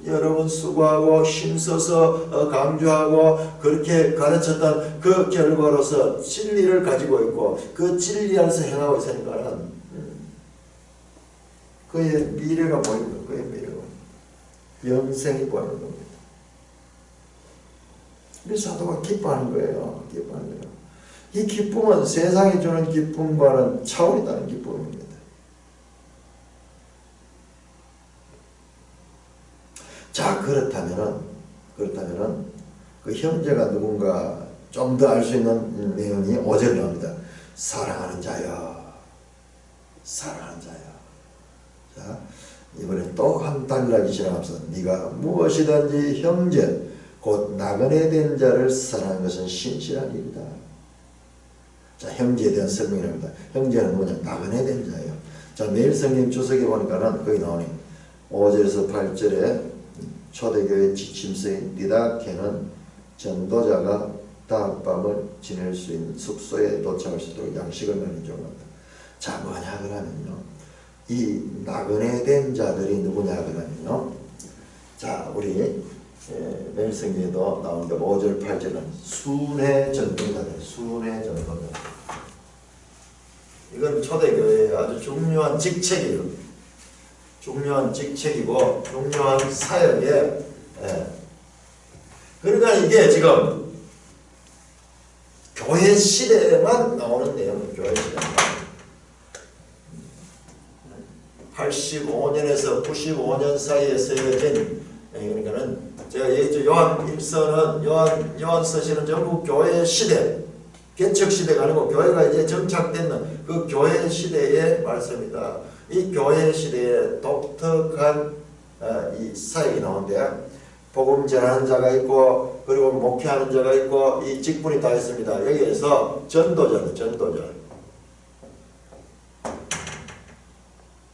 여러분 수고하고 힘써서 강조하고 그렇게 가르쳤던 그 결과로서 진리를 가지고 있고 그 진리 안에서 행하고 있으니까는 그의 미래가 보이는 거예요. 그의 미래가 영생이 보이는 겁니다. 우리 사도가 기뻐하는 거예요. 이 기쁨은 세상이 주는 기쁨과는 차원이 다른 기쁨입니다. 자, 그렇다면은 그 형제가 누군가 좀 더 알 수 있는 내용이 5절에 나옵니다. 사랑하는 자여. 자, 이번에 또 한 단락이 지나가면서 네가 무엇이든지 형제 곧 나그네 된 자를 사랑하는 것은 신실한 일이다. 자, 형제에 대한 설명입니다. 형제는 뭐냐? 나그네 된 자예요. 자, 매일 성경 주석에 보니까는 거기 나오니 5절에서 8절에 초대교회 지침서인 디다케는 전도자가 다음밤을 지낼 수 있는 숙소에 도착할 수 있도록 양식을 나누는 경우입니다. 자, 뭐냐 그러면요, 이 나그네 된 자들이 누구냐 그러면요, 자, 우리 매일 성경에도 나오는데 5절 8절은 순회 전도자들, 순회 전도자. 이건 초대교회의 아주 중요한 직책이에요. 중요한 직책이고 중요한 사역에, 그러니까 이게 지금 교회 시대에만 나오는 내용이에요. 교회 시대에만. 85년에서 95년 사이에 쓰여진, 그러니까는 제가 얘기했죠. 요한서신은 전부 교회 시대, 개척 시대가 아니고 교회가 이제 정착되는 그 교회 시대의 말씀이다. 이 교회 시대에 독특한 이 사역이 나오는데, 복음 전하는 자가 있고, 그리고 목회하는 자가 있고, 이 직분이 다 있습니다. 여기에서 전도자는 전도자.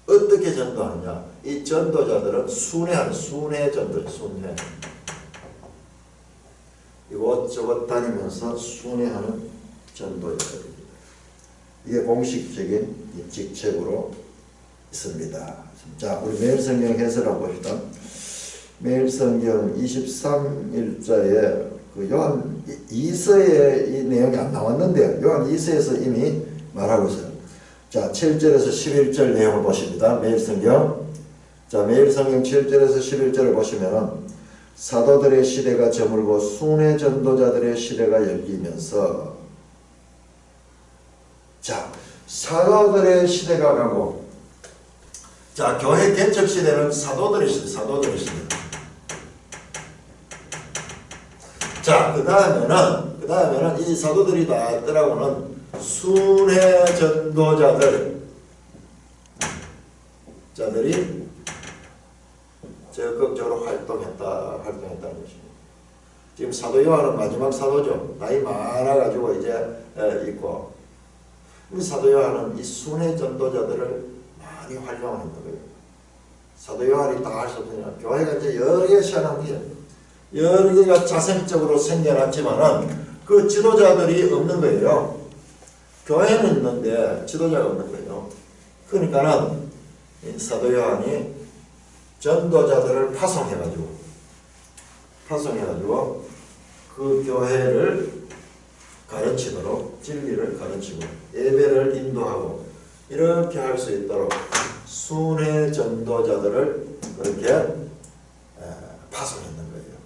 어떻게 전도하느냐? 이 전도자들은 순회하는, 순회 전도, 순회. 이곳저곳 다니면서 순회하는 전도자들입니다. 이게 공식적인 직책으로 있습니다. 자, 우리 매일 성경 해설을 봅시다. 매일 성경 23일자에 그 요한 2서에 이 내용이 안 나왔는데 요한 2서에서 이미 말하고 있어요. 자, 7절에서 11절 내용을 보십니다. 매일 성경. 자, 매일 성경 7절에서 11절을 보시면은 사도들의 시대가 저물고 순회 전도자들의 시대가 열리면서, 자, 사도들의 시대가 가고, 자, 교회 개척 시대는 사도들의 시대, 사도들의 시대. 자, 그 다음에는 이 사도들이 다 있더라고는 순회 전도자들이 적극적으로 활동했다는 것입니다. 지금 사도 요한은 마지막 사도죠. 나이 많아가지고 이제 있고, 우리 사도 요한은 이 순회 전도자들을 많이 활용하는 거예요. 사도 요한이 다 할 수 없으냐. 교회가 이제 여러 개 시작한 게 여러 개가 자생적으로 생겨났지만은 그 지도자들이 없는 거예요. 교회는 있는데 지도자가 없는 거예요. 그러니까는 사도 요한이 전도자들을 파송해가지고 그 교회를 가르치도록, 진리를 가르치고 예배를 인도하고 이렇게 할 수 있도록 순회 전도자들을 그렇게 파송했는 거예요.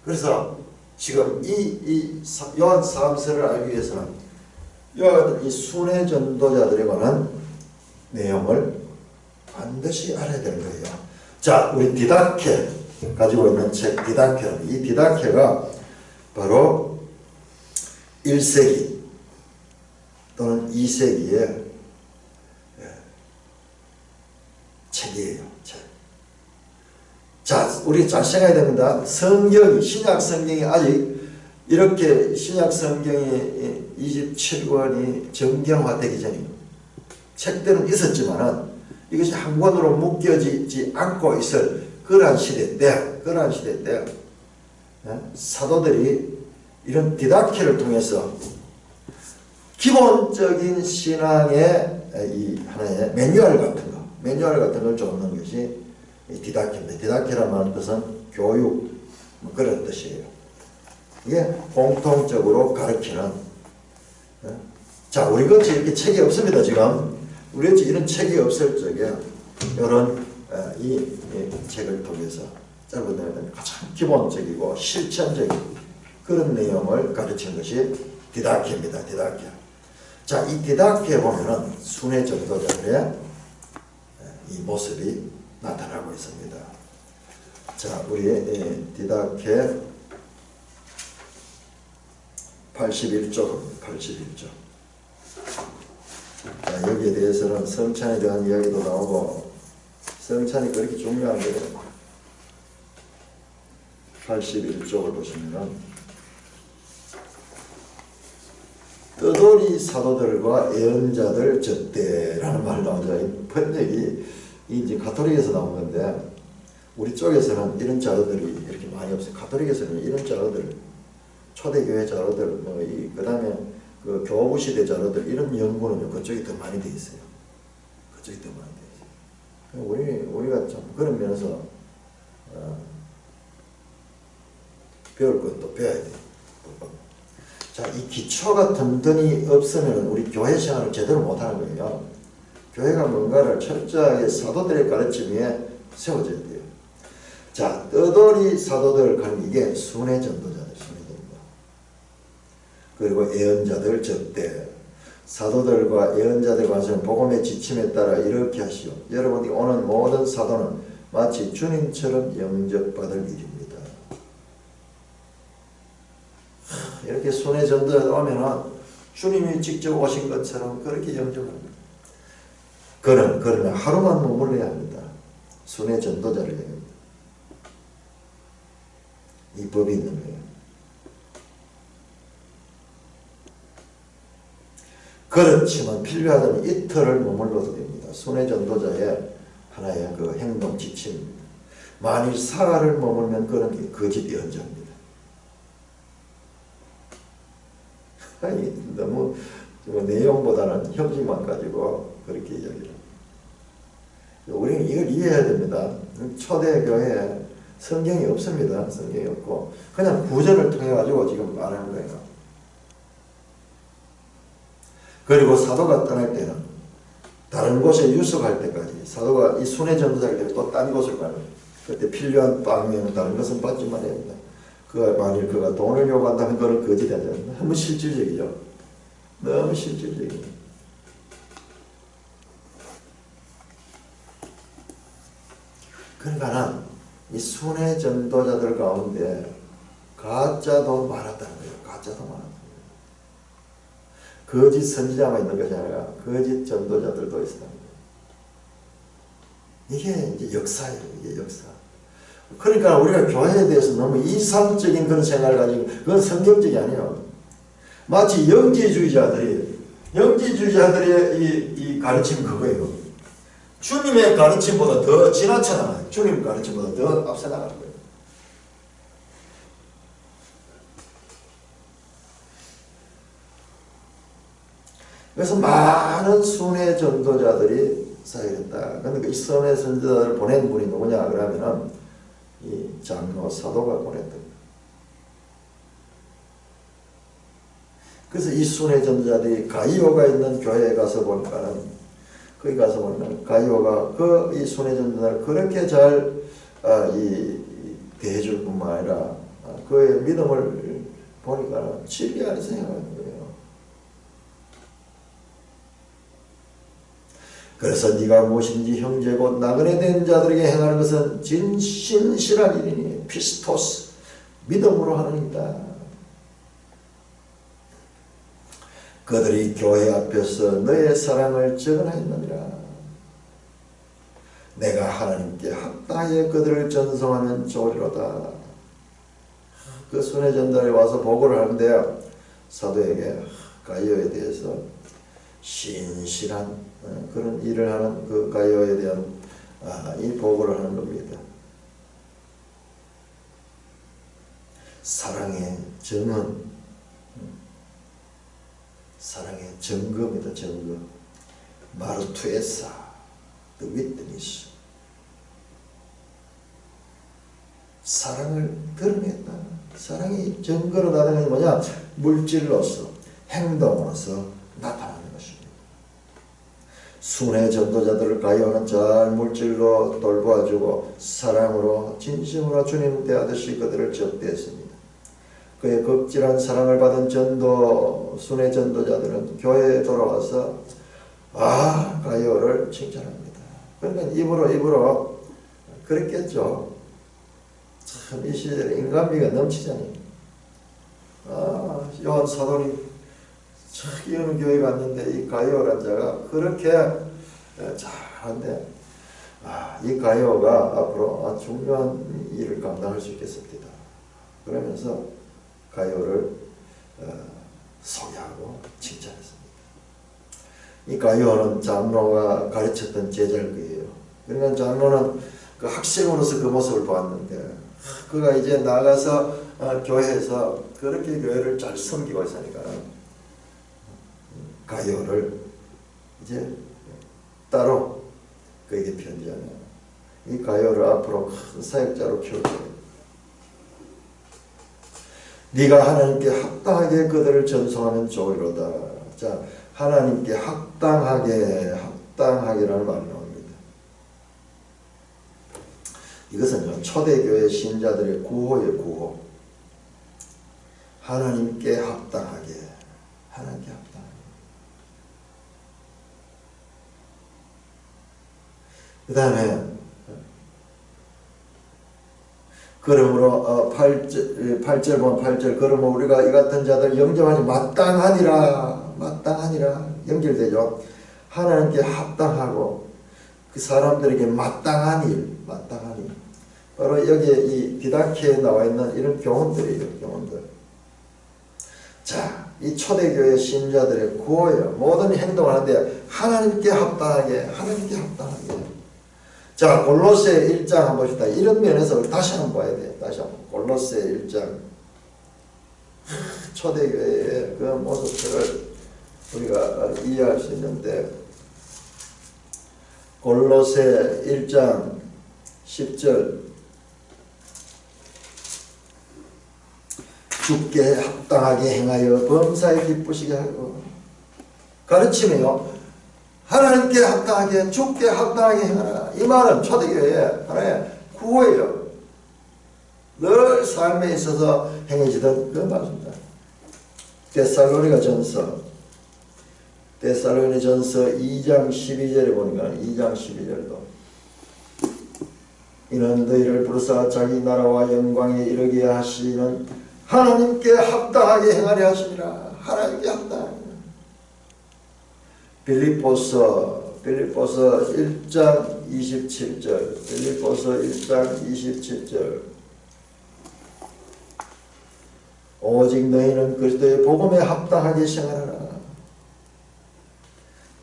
그래서 지금 이 요한 사함서를 알기 위해서는 이 순회 전도자들에 관한 내용을 반드시 알아야 되는 거예요. 자, 우리 디다케 가지고 있는 책 디다케, 이 디다케가 바로 1세기 또는 2세기의 책이에요. 책. 자, 우리 잘 생각해야 됩니다. 성경이, 신약 성경이 아직 이렇게 신약 성경이 27권이 정경화되기 전이에요. 책들은 있었지만은 이것이 한 권으로 묶여지지 않고 있을 그러한 시대 때 사도들이 이런 디다케를 통해서 기본적인 신앙의 이 하나의 매뉴얼 같은 걸 쫓는 것이 디다케입니다. 디다케란 말은 뜻은 교육, 뭐 그런 뜻이에요. 이게 공통적으로 가르치는. 자, 우리같이 이렇게 책이 없습니다. 지금 우리같이 이런 책이 없을 적에 이런 이 책을 통해서 짧은 내용은 가장 기본적이고 실천적인 그런 내용을 가르치는 것이 디다케입니다. 디다케. 자, 이 디다케에 보면은 순회 전도자들의 이 모습이 나타나고 있습니다. 자, 우리 디다케 81쪽. 자, 여기에 대해서는 성찬에 대한 이야기도 나오고, 성찬이 그렇게 중요한 거예요. 81쪽을 보시면 떠돌이 사도들과 예언자들 젖대라는 말이 나오죠. 번역이 이 이제 가톨릭에서 나온 건데 우리 쪽에서는 이런 자료들이 이렇게 많이 없어요. 가톨릭에서는 이런 자료들, 초대교회 자료들, 그다음에 그 교부 시대 자료들 이런 연구는 그쪽이 더 많이 돼 있어요. 그쪽이 더 많이 돼 있어요. 우리가 좀 그런 면에서 배울 것도 배워야 돼요. 자, 이 기초가 든든히 없으면 우리 교회 생활을 제대로 못하는 거예요. 교회가 뭔가를 철저하게 사도들의 가르침 위에 세워져야 돼요. 자, 떠돌이 사도들 가는 이게 순회 전도자들, 순회전도. 그리고 예언자들 접대. 사도들과 예언자들 관계는 복음의 지침에 따라 이렇게 하시오. 여러분이 오는 모든 사도는 마치 주님처럼 영접받을 일입니다. 이렇게 순회 전도자들 오면은 주님이 직접 오신 것처럼 그렇게 영접합니다. 그러나 하루만 머물러야 합니다. 순회 전도자를 해야 합니다. 이 법이 있는 거예요. 그렇지만 필요하다면 이틀을 머물러도 됩니다. 순회 전도자의 하나의 그 행동 지침입니다. 만일 사흘을 머물면 그런 게 거짓 예언자입니다. 아니, 너무 내용보다는 형식만 가지고 그렇게 이야기를 합니다. 우리는 이걸 이해해야 됩니다. 초대교회에 성경이 없습니다. 성경이 없고 그냥 구절을 통해 가지고 지금 말하는 거예요. 그리고 사도가 떠날 때는 다른 곳에 유숙할 때까지 사도가 이 순회 전도자기 때문에 또 딴 곳을 가는 그때 필요한 빵이면 다른 것은 받지만 해야 합니다. 만일 그가 돈을 요구한다면 그걸 거짓하죠. 너무 실질적이죠. 너무 실질적이죠. 그러니까 이 순회 전도자들 가운데 가짜도 많았다는 거예요. 가짜도 많았다는 거예요. 거짓 선지자만 있는 것이 아니라 거짓 전도자들도 있었다는 거예요. 이게 이제 역사예요. 이게 역사. 그러니까 우리가 교회에 대해서 너무 이상적인 그런 생각을 가지고 그건 성경적이 아니에요. 마치 영지주의자들의 이 가르침 그거예요. 주님의 가르침보다 더 지나쳐 나가요. 주님 가르침보다 더 앞서 나가는 거예요. 그래서 많은 순회 전도자들이 사역했다. 그러니까 이 순회 전도자들을 보낸 분이 누구냐 그러면은 이 장로 사도가 보냈다. 그래서 이 순회 전도자들이 가이오가 있는 교회에 가서 보니까는 거기 가서 보면 가이오가 이 순회 전도자를 그렇게 잘 대해줄 뿐만 아니라 그의 믿음을 보니까 진리 안에서 행하는 거예요. 그래서 네가 무엇인지 형제 곧 나그네 된 자들에게 행하는 것은 진실한 일이니 피스토스 믿음으로 하는 이다. 그들이 교회 앞에서 너의 사랑을 증언하였느니라. 내가 하나님께 합당하여 그들을 전송하면 좋으리로다. 그 순회 전도에 와서 보고를 하는데요. 사도에게 가이오에 대해서 신실한 그런 일을 하는 그 가이오에 대한 이 보고를 하는 겁니다. 사랑의 증언, 사랑의 증거입니다. 증거. 마르투에사, the witness. 사랑을 드러냈다. 사랑이 증거로 나타나는 게 뭐냐? 물질로서, 행동으로서 나타나는 것입니다. 순회 전도자들을 가이오는 잘 물질로 돌보아주고 사랑으로 진심으로 주님 대하듯이 그들을 접대했습니다. 그의 극진한 사랑을 받은 순회 전도자들은 교회에 돌아와서 가이오를 칭찬합니다. 그러니까 입으로 그랬겠죠. 참 이 시절에 인간미가 넘치잖아요. 요한 사도님 참 이런 교회 갔는데 이 가이오라는 자가 그렇게 잘한데 이 가이오가 앞으로 중요한 일을 감당할 수 있겠습니다. 그러면서 가이오를 소개하고 칭찬했습니다. 이 가이오는 장로가 가르쳤던 제자일 거예요. 그러니까 장로는 그 학생으로서 그 모습을 보았는데 그가 이제 나가서 교회에서 그렇게 교회를 잘 섬기고 있으니까 가요를 이제 따로 그에게 편지하냐. 이 가요를 앞으로 큰 사역자로 키우고 네가 하나님께 합당하게 그들을 전송하면 좋으리로다. 자, 하나님께 합당하게라는 말이 나옵니다. 이것은 초대교회 신자들의 구호예요, 구호. 하나님께 합당하게. 그 다음에 그러므로 8절 보면 8절 그러므로 우리가 이 같은 자들 영접하니 마땅하니라 연결되죠. 하나님께 합당하고 그 사람들에게 마땅한 일 바로 여기에 이 디다케에 나와 있는 이런 교훈들이에요. 교훈들. 자, 이 초대교회 신자들의 구호예요. 모든 행동을 하는데 하나님께 합당하게. 자, 골로새 1장 한번 봅시다. 이런 면에서 다시 한번 봐야 돼요. 다시 한번. 골로새 1장. 초대교회의 그 모습들을 우리가 이해할 수 있는데, 골로새 1장 10절. 주께 합당하게 행하여 범사에 기쁘시게 하고. 가르침이요. 하나님께 합당하게, 주께 합당하게 행하라. 이 말은 초대교회의 하나의 구호예요. 늘 삶에 있어서 행해지던 그 말입니다. 데살로니가전서 2장 12절에 보니까 2장 12절도 이는 너희를 부르사 자기 나라와 영광에 이르게 하시는 하나님께 합당하게 행하려 하시니라. 하나님께 합당하게. 빌립보서 1장 27절. 오직 너희는 그리스도의 복음에 합당하게 생활하라.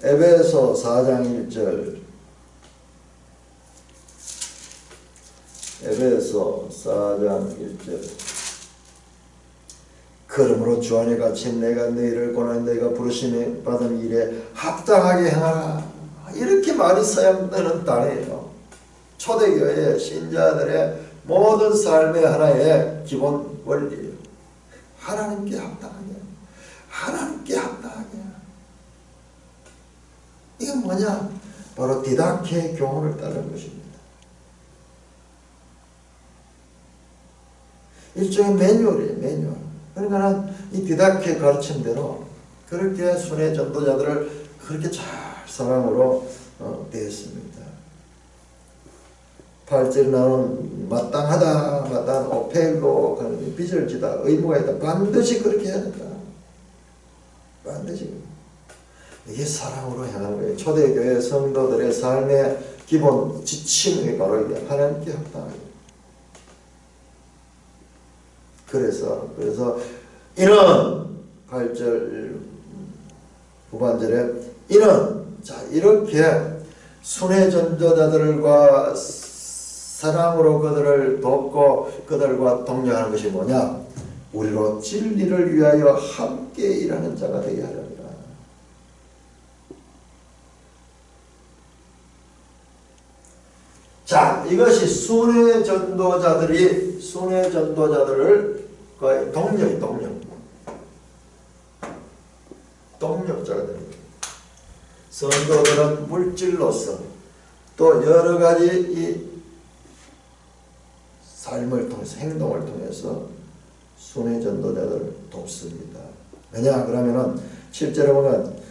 에베소 4장 1절. 그러므로 주 안에 갇힌 내가 너희를 권하는 너희가 부르심에 받은 일에 합당하게 행하라. 이렇게 말이 사용되는 단어예요. 초대교회 신자들의 모든 삶의 하나의 기본 원리예요. 하나님께 합당하게. 이게 뭐냐? 바로 디다케의 교훈을 따르는 것입니다. 일종의 매뉴얼이에요. 매뉴얼. 그러니까 이 디다케의 가르침대로 그렇게 순회 전도자들을 그렇게 잘 사랑으로 대했습니다. 8절 나오는 마땅한 오페고 빚을 지다 의무가 있다. 반드시 그렇게 해야 된다. 반드시. 이게 사랑으로 향하는 거예요. 초대교회 성도들의 삶의 기본 지침이 바로 이게 하나님께 합당하게. 그래서 이는 8절 후반절에 이는 자 이렇게 순회 전도자들과 사랑으로 그들을 돕고 그들과 동행하는 것이 뭐냐? 우리로 진리를 위하여 함께 일하는 자가 되게 하려니라. 자, 이것이 순회 전도자들을 거의 동력자가 됩니다. 성도들은 물질로서 또 여러 가지 이 삶을 통해서 행동을 통해서 순회 전도자들을 돕습니다. 왜냐 그러면은 7절에 보면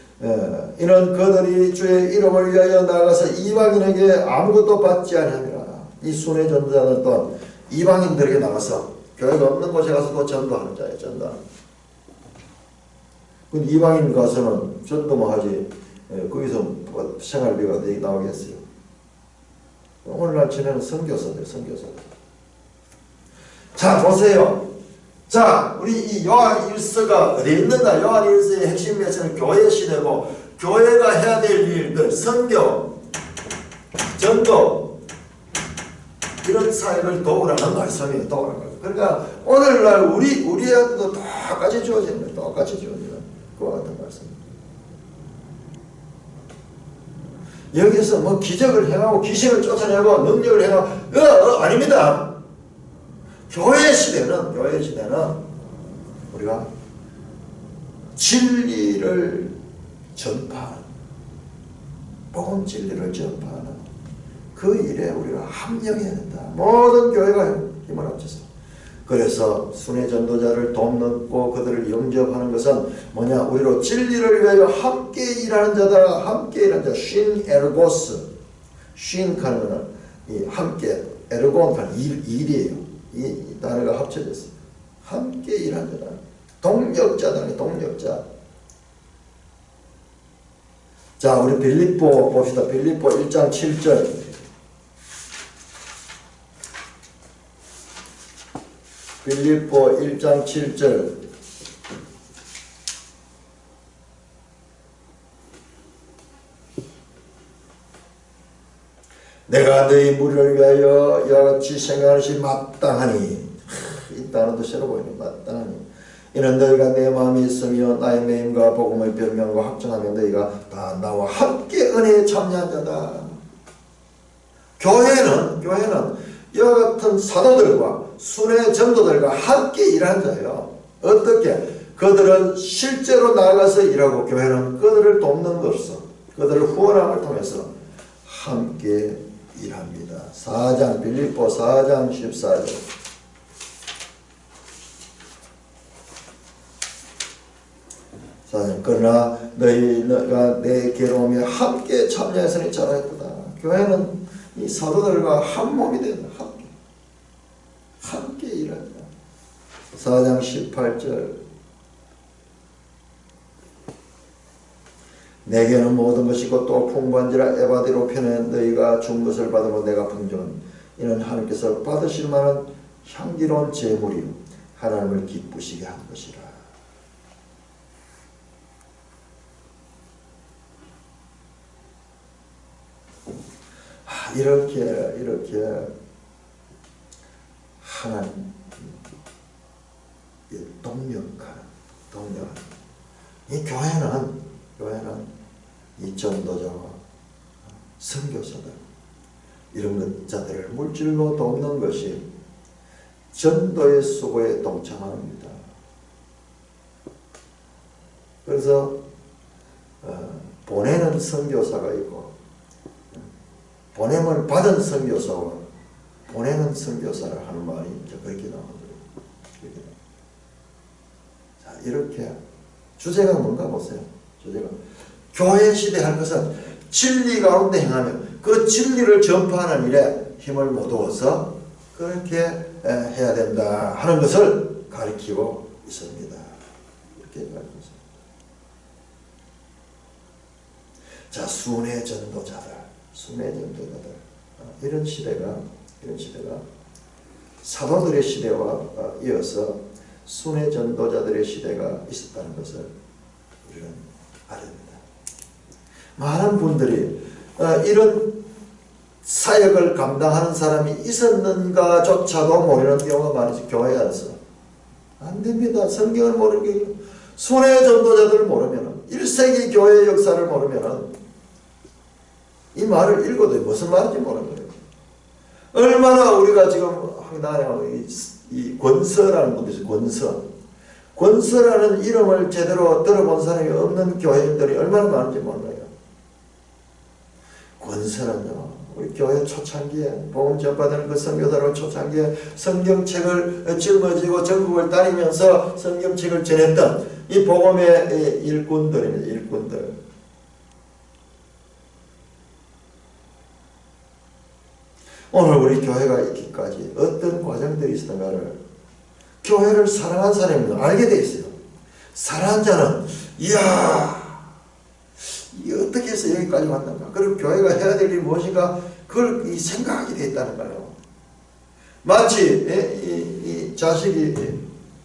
이는 그들이 주의 이름을 위하여 나가서 이방인에게 아무것도 받지 아니하니라. 이 순회 전도자는 또 이방인들에게 나가서 교회가 없는 곳에 가서도 전도하는 자예요. 전도하는. 근데 이방인 가서는 전도만 하지 거기서 뭐 생활비가 나오겠어요. 오늘날 지내는 선교사들. 자 보세요. 자 우리 이 요한 1서가 어디 있는가? 요한 1서의 핵심 메시지는 교회 시대고 교회가 해야 될 일들 선교. 전도 이런 사역을 도우라는 말씀이에요. 도우라는 말씀. 그러니까 오늘날 우리한테도 똑같이 주어지는 거예요. 똑같이 주어지는 그와 같은 말씀입니다. 여기서 뭐 기적을 행하고 귀신을 쫓아내고 능력을 행하고 아닙니다. 교회 시대는 우리가 진리를 전파하는 복음 진리를 전파하는 그 일에 우리가 합력해야 된다. 모든 교회가 힘을 합쳐서. 그래서 순회 전도자를 돕고 그들을 영접하는 것은 뭐냐? 우리로 진리를 위하여 함께 일하는 자다. 함께 일하는 자. 쉰 에르고스. 쉰 하는 이 함께 에르곤 하는 일이에요. 이 단어가 합쳐졌어요. 함께 일하는 자다. 동력자다. 동력자. 자, 우리 빌립보 봅시다. 빌립보 1장 7절. 빌립보 1장 7절. 내가 너희 무리를 위하여 이와 같이 생각하는 것이 마땅하니. 이 단어도 새로 보이네. 마땅하니. 이는 너희가 내 마음에 있으며 나의 매임과 복음의 변명과 확정하며 너희가 다 나와 함께 은혜에 참여한 자다. 교회는 이와 같은 사도들과 순회 전도들과 함께 일한 자예요. 어떻게? 그들은 실제로 나가서 일하고 교회는 그들을 돕는 것으로 그들을 후원함을 통해서 함께 일합니다. 4장 빌립보 4장 14절. 그러나 너희가 내 괴로움에 함께 참여했으니 잘하였다. 교회는 이 사도들과 한 몸이 된다. 함께 일한다. 4장 18절. 내게는 모든 것이 곧 또 풍부한지라 에바디로 편에 너희가 준 것을 받으면 내가 풍족한. 이는 하나님께서 받으실 만한 향기로운 제물이요 하나님을 기쁘시게 한 것이라. 이렇게 하나님 동력하는 이 교회는 이 전도자와 선교사들 이런 자들을 물질로 돕는 것이 전도의 수고에 동참합니다. 그래서 보내는 선교사가 있고 보냄을 받은 선교사와 보내는 선교사를 하는 말이 이제 그렇게 나오거든요. 자, 이렇게 주제가 뭔가 보세요. 주제가 교회 시대 할 것은 진리 가운데 행하며 그 진리를 전파하는 일에 힘을 모두어서 그렇게 해야 된다 하는 것을 가리키고 있습니다. 이렇게 가리키고 있습니다. 자, 순회 전도자들 이런 시대가 사도들의 시대와 이어서 순회 전도자들의 시대가 있었다는 것을 우리는 알아야 됩니다. 많은 분들이 이런 사역을 감당하는 사람이 있었는가조차도 모르는 경우가 많으죠. 교회 안에서. 안 됩니다. 성경을 모르는 게 순회 전도자들을 모르면 1세기 교회의 역사를 모르면 이 말을 읽어도 무슨 말인지 모르는 거예요. 얼마나 우리가 지금 이 권서라는 분도 있어요. 권서라는 이름을 제대로 들어본 사람이 없는 교회인들이 얼마나 많은지 몰라요. 권서는요, 우리 교회 초창기에 복음 전파되는 그 선교사로 초창기에 성경책을 짊어지고 전국을 다니면서 성경책을 전했던 이 복음의 일꾼들입니다. 일꾼들. 오늘 우리 교회가 있기까지 어떤 과정들이 있었던가를 교회를 사랑한 사람은 알게 돼 있어요. 사랑한 자는 이야 이게 어떻게 해서 여기까지 왔는가. 그리고 교회가 해야 될 일이 무엇인가 그걸 생각하게 돼 있다는 거예요. 마치 이 자식이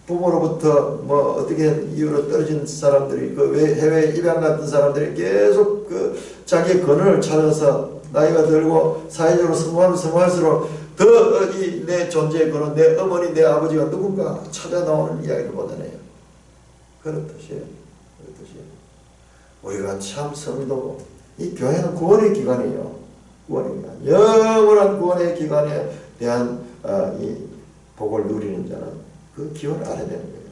부모로부터 뭐 어떻게 이유로 떨어진 사람들이 그 해외 입양 같은 사람들이 계속 그 자기의 근원을 찾아서 나이가 들고 사회적으로 성공하면 성공할수록 더 내 존재의 그런 내 어머니 내 아버지가 누군가 찾아 나오는 이야기를 보잖아요. 그런 뜻이에요. 그런 뜻이에요. 우리가 참 성도고 이 교회는 구원의 기관이에요. 구원의 기관. 영원한 구원의 기관에 대한 이 복을 누리는 자는 그 기원을 알아야 되는 거예요.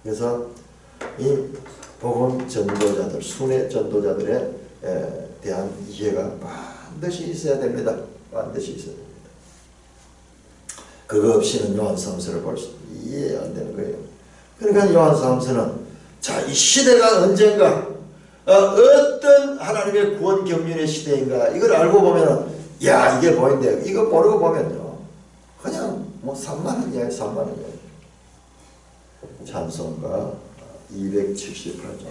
그래서 이 복음 전도자들, 순회 전도자들에 대한 이해가 반드시 있어야 됩니다. 반드시 있어야 됩니다. 그거 없이는 요한 3서를 볼 수 이해 안 되는 거예요. 그러니까 요한 3서는 자, 이 시대가 언젠가 어떤 하나님의 구원 경륜의 시대인가 이걸 알고 보면은 야 이게 뭐인데 이거 모르고 보면요 그냥 뭐 산만한 이야기 산만한 이야기. 찬송가 278장